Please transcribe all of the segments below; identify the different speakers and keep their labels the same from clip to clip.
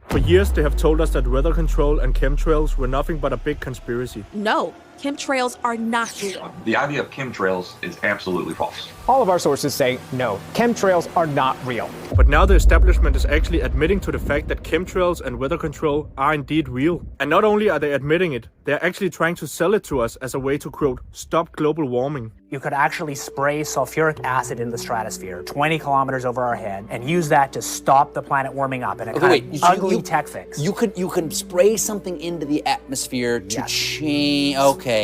Speaker 1: For years, they have told us that weather control and chemtrails were nothing but a big conspiracy.
Speaker 2: No, chemtrails are not real.
Speaker 3: The idea of chemtrails is absolutely false.
Speaker 4: All of our sources say no, chemtrails are not real.
Speaker 1: But now the establishment is actually admitting to the fact that chemtrails and weather control are indeed real. And not only are they admitting it, they are actually trying to sell it to us as a way to, quote, stop global warming.
Speaker 4: You could actually spray sulfuric acid in the stratosphere 20 kilometers over our head and use that to stop the planet warming up in a ugly tech fix.
Speaker 5: You can spray something into the atmosphere to change.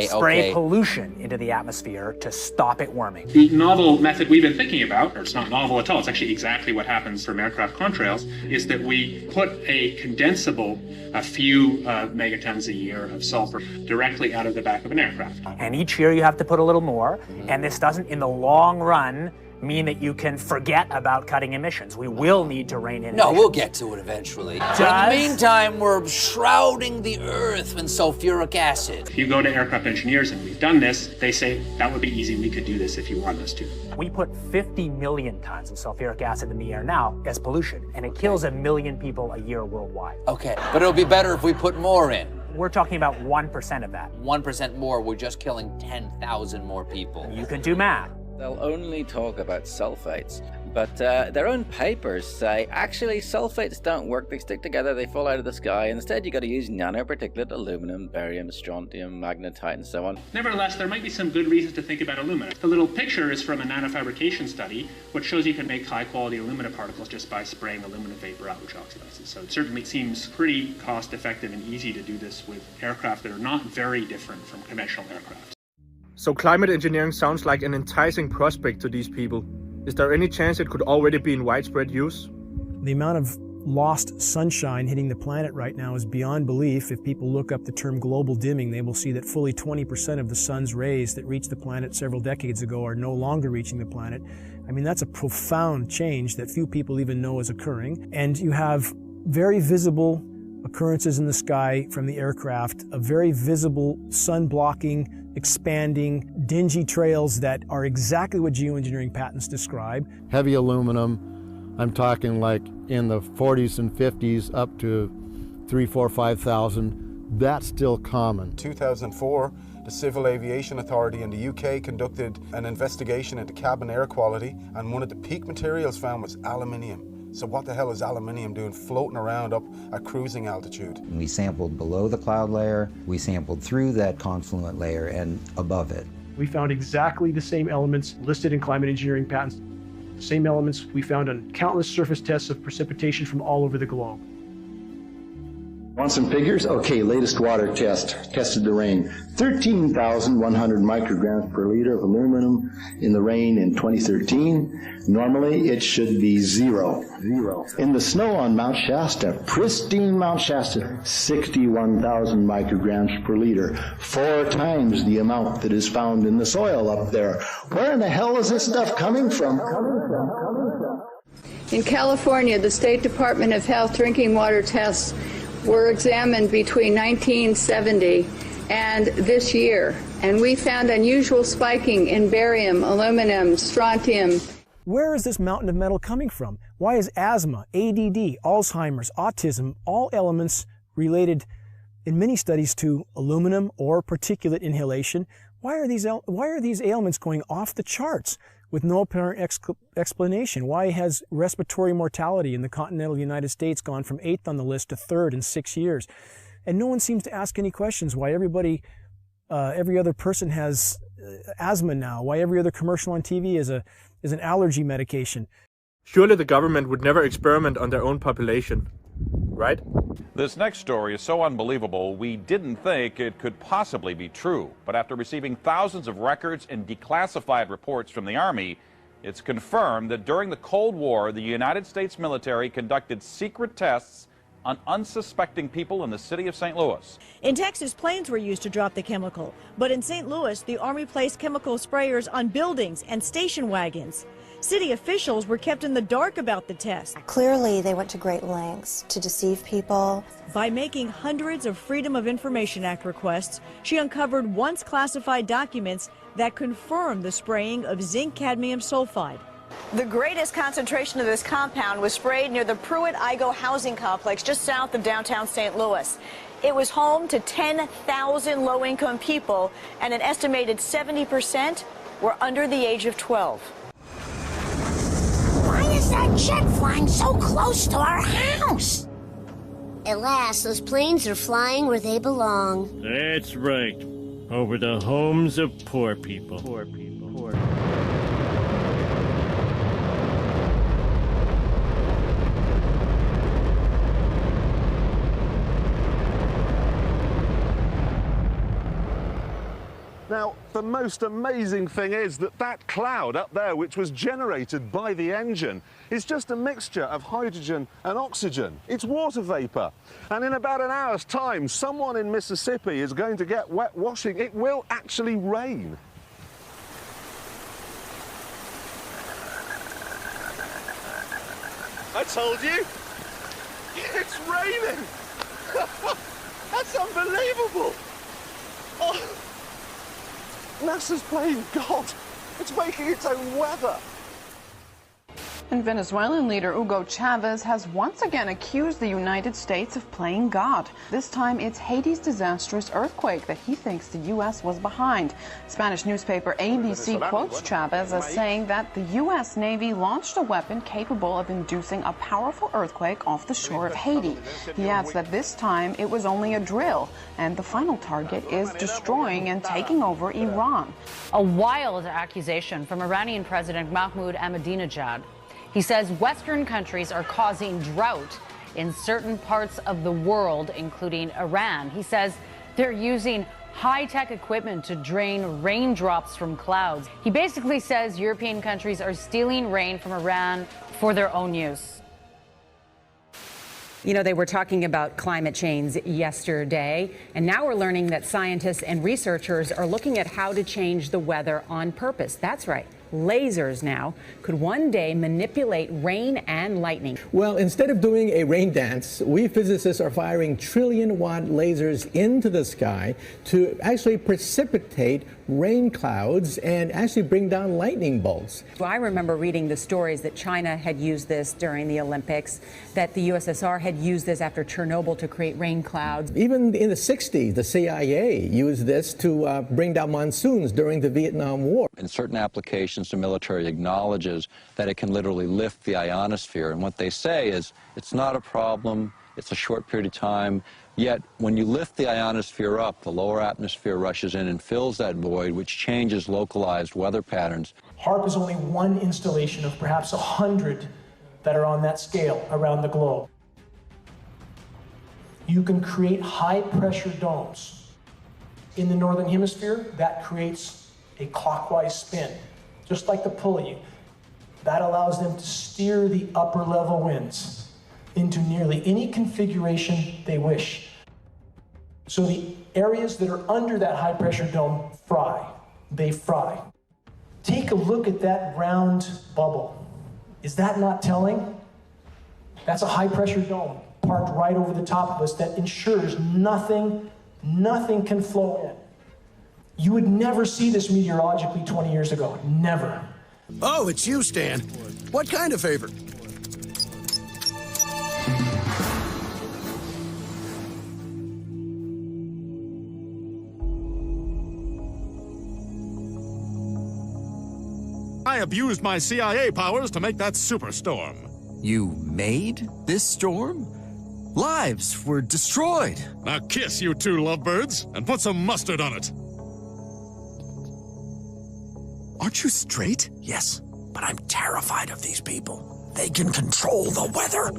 Speaker 4: Spray pollution into the atmosphere to stop it warming.
Speaker 6: The novel method we've been thinking about, or it's not novel at all, it's actually exactly what happens from aircraft contrails, is that we put a condensable, a few megatons a year of sulfur directly out of the back of an aircraft.
Speaker 4: And each year you have to put a little more, and this doesn't, in the long run, mean that you can forget about cutting emissions. We will need to rein in emissions.
Speaker 5: We'll get to it eventually. But in the meantime, we're shrouding the Earth in sulfuric acid.
Speaker 6: If you go to aircraft engineers, and we've done this, they say, that would be easy, we could do this if you want us to.
Speaker 4: We put 50 million tons of sulfuric acid in the air now as pollution, and it kills 1 million people a year worldwide.
Speaker 5: Okay, but it'll be better if we put more in.
Speaker 4: We're talking about 1% of that.
Speaker 5: 1% more, we're just killing 10,000 more people.
Speaker 4: You can do math.
Speaker 7: They'll only talk about sulfates, but their own papers say actually sulfates don't work. They stick together, they fall out of the sky. Instead, you got to use nanoparticulate aluminum, barium, strontium, magnetite, and so on.
Speaker 6: Nevertheless, there might be some good reasons to think about alumina. The little picture is from a nanofabrication study, which shows you can make high-quality alumina particles just by spraying aluminum vapor out, which oxidizes. So it certainly seems pretty cost-effective and easy to do this with aircraft that are not very different from conventional aircraft.
Speaker 1: So climate engineering sounds like an enticing prospect to these people. Is there any chance it could already be in widespread use?
Speaker 8: The amount of lost sunshine hitting the planet right now is beyond belief. If people look up the term global dimming, they will see that fully 20% of the sun's rays that reached the planet several decades ago are no longer reaching the planet. I mean, that's a profound change that few people even know is occurring. And you have very visible occurrences in the sky from the aircraft, a very visible sun-blocking, expanding, dingy trails that are exactly what geoengineering patents describe.
Speaker 9: Heavy aluminum, I'm talking like in the 40s and 50s up to 3, 4, 5,000. That's still common.
Speaker 10: In 2004, the Civil Aviation Authority in the UK conducted an investigation into cabin air quality, and one of the peak materials found was aluminium. So what the hell is aluminium doing floating around up at cruising altitude?
Speaker 11: We sampled below the cloud layer, we sampled through that confluent layer and above it.
Speaker 8: We found exactly the same elements listed in climate engineering patents, same elements we found on countless surface tests of precipitation from all over the globe.
Speaker 12: Want some figures? Okay, latest water test, tested the rain. 13,100 micrograms per liter of aluminum in the rain in 2013. Normally, it should be zero. In the snow on Mount Shasta, pristine Mount Shasta, 61,000 micrograms per liter. 4 times the amount that is found in the soil up there. Where in the hell is this stuff coming from?
Speaker 13: In California, the State Department of Health drinking water tests were examined between 1970 and this year, and we found unusual spiking in barium, aluminum, strontium.
Speaker 8: Where is this mountain of metal coming from? Why is asthma, ADD, Alzheimer's, autism, all elements related in many studies to aluminum or particulate inhalation? Why are these ailments going off the charts with no apparent explanation? Why has respiratory mortality in the continental United States gone from 8th on the list to 3rd in 6 years? And no one seems to ask any questions. Why every other person has asthma now? Why every other commercial on TV is an allergy medication?
Speaker 1: Surely the government would never experiment on their own population, right?
Speaker 14: This next story is so unbelievable, we didn't think it could possibly be true. But after receiving thousands of records and declassified reports from the Army, it's confirmed that during the Cold War, the United States military conducted secret tests on unsuspecting people in the city of St. Louis.
Speaker 15: In Texas, planes were used to drop the chemical. But in St. Louis, the Army placed chemical sprayers on buildings and station wagons. City officials were kept in the dark about the test.
Speaker 16: Clearly, they went to great lengths to deceive people.
Speaker 15: By making hundreds of Freedom of Information Act requests, she uncovered once classified documents that confirmed the spraying of zinc cadmium sulfide. The greatest concentration of this compound was sprayed near the Pruitt-Igoe housing complex just south of downtown St. Louis. It was home to 10,000 low-income people, and an estimated 70% were under the age of 12.
Speaker 17: Why is that jet flying so close to our house? At last, those planes are flying where they belong.
Speaker 18: That's right. Over the homes of poor people. Poor people. Poor people.
Speaker 19: Now, the most amazing thing is that that cloud up there, which was generated by the engine, is just a mixture of hydrogen and oxygen. It's water vapor. And in about an hour's time, someone in Mississippi is going to get wet washing. It will actually rain. I told you, it's raining. That's unbelievable. Oh. NASA's playing God. It's making its own weather.
Speaker 20: And Venezuelan leader Hugo Chavez has once again accused the United States of playing God. This time it's Haiti's disastrous earthquake that he thinks the U.S. was behind. Spanish newspaper ABC quotes Chavez as saying that the U.S. Navy launched a weapon capable of inducing a powerful earthquake off the shore of Haiti. He adds that this time it was only a drill, and the final target is destroying and taking over Iran.
Speaker 21: A wild accusation from Iranian President Mahmoud Ahmadinejad. He says Western countries are causing drought in certain parts of the world, including Iran. He says they're using high-tech equipment to drain raindrops from clouds. He basically says European countries are stealing rain from Iran for their own use.
Speaker 22: You know, they were talking about climate change yesterday, and now we're learning that scientists and researchers are looking at how to change the weather on purpose. That's right. Lasers now could one day manipulate rain and lightning.
Speaker 23: Well, instead of doing a rain dance, we physicists are firing trillion-watt lasers into the sky to actually precipitate rain clouds and actually bring down lightning bolts.
Speaker 22: Well, I remember reading the stories that China had used this during the Olympics, that the USSR had used this after Chernobyl to create rain clouds.
Speaker 23: Even in the 60s, the CIA used this to bring down monsoons during the Vietnam War.
Speaker 24: In certain applications, the military acknowledges that it can literally lift the ionosphere. And what they say is it's not a problem, it's a short period of time. Yet, when you lift the ionosphere up, the lower atmosphere rushes in and fills that void, which changes localized weather patterns.
Speaker 8: HAARP is only one installation of perhaps 100 that are on that scale around the globe. You can create high-pressure domes. In the Northern Hemisphere, that creates a clockwise spin, just like the pulley. That allows them to steer the upper-level winds into nearly any configuration they wish. So the areas that are under that high-pressure dome fry. They fry. Take a look at that round bubble. Is that not telling? That's a high-pressure dome parked right over the top of us that ensures nothing can flow in. You would never see this meteorologically 20 years ago. Never.
Speaker 25: Oh, it's you, Stan. What kind of favor?
Speaker 26: I abused my CIA powers to make that superstorm.
Speaker 27: You made this storm? Lives were destroyed.
Speaker 26: Now kiss, you two lovebirds, and put some mustard on it.
Speaker 25: Aren't you straight? Yes, but I'm terrified of these people. They can control the weather.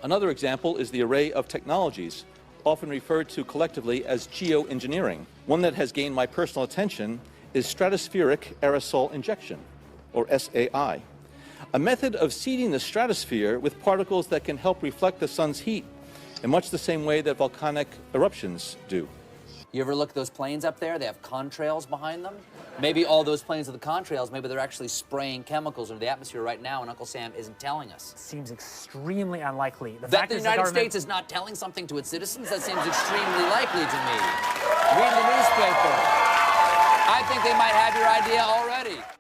Speaker 28: Another example is the array of technologies, often referred to collectively as geoengineering. One that has gained my personal attention is stratospheric aerosol injection, or SAI, a method of seeding the stratosphere with particles that can help reflect the sun's heat in much the same way that volcanic eruptions do.
Speaker 5: You ever look at those planes up there? They have contrails behind them. Maybe all those planes of the contrails, maybe they're actually spraying chemicals into the atmosphere right now, and Uncle Sam isn't telling us.
Speaker 2: Seems extremely unlikely.
Speaker 5: That the United States is not telling something to its citizens, that seems extremely likely to me. Read the newspaper. I think they might have your idea already.